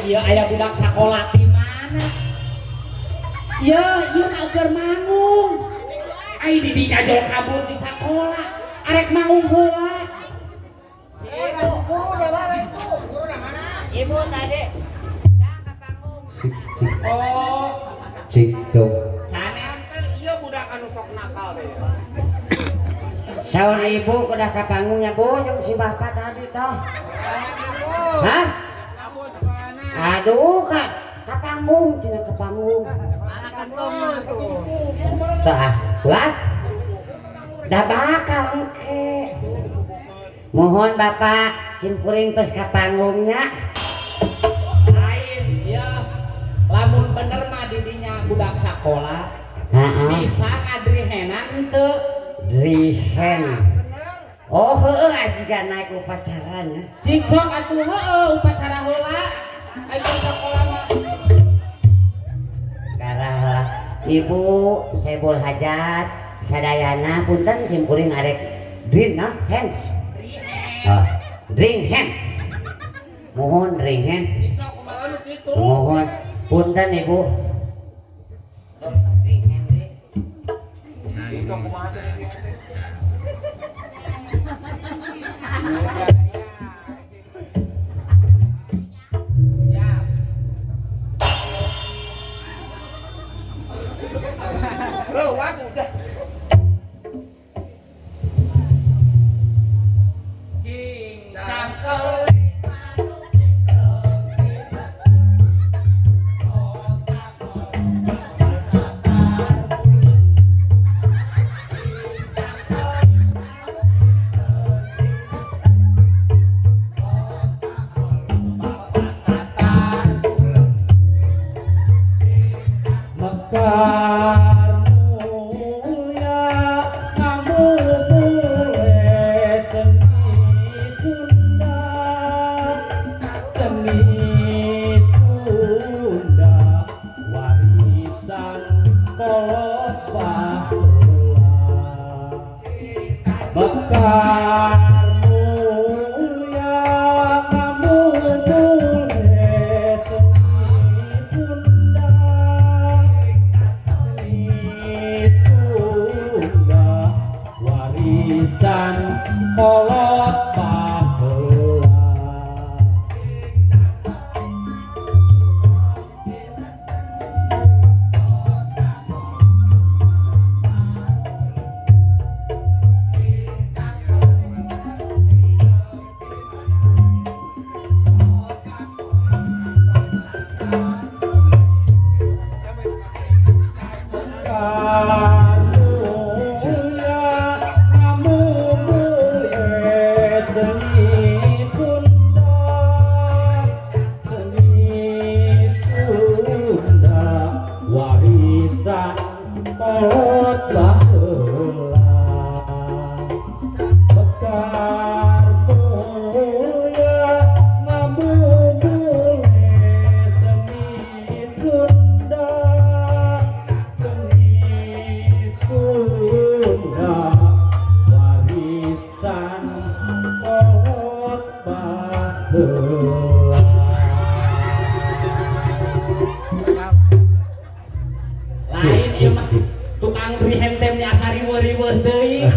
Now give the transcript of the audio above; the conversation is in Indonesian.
ieu aya budak sakola di mana? Ieu agar manggung. Ai di dinya jol kabur di sakola. Arek manggung heula. Ibu guru da mana itu? Guru da mana? Ibu tadi. Dah ka panggung. Oh, cik dok. sanes Ieu budak anu sok nakal deh. Saur ibu udah ke panggungnya bu, yang si bapak tadi toh. Hah? Aduh kak, ke panggung, cina ke panggung. Anak kamu tuh. Tah, pulang. Dah bakal ke. Mohon bapak simpuring terus ke panggungnya. lain ya. Lamun bener mah di dinya budak sakola. Bisa ngadrihenan teu? Drihen. Oh heueuh jika naik upacaranya. Cik sok atuh heueuh upacara heula. Aya sakola mah. Karena ibu sebul hajat sadayana punten simkuring arek drin nah hen. Dring hen. Mohon dring hen. Cik sok kumaha? Anu kitu. Mohon punten ibu. Dring hen deh. Itu kumaha teh dia teh? Ruas udah. Cincang mekar mulia ngamumule seni Sunda warisan kolot baheula mekar mulia ngamumule seni Sunda warisan kolot baheula. Warisan kolot baheula bekar mulia ngamumule seni Sunda warisan kolot baheula. Lain ieu mah tukang beri hentem di asari riweuh-riweuh teuing.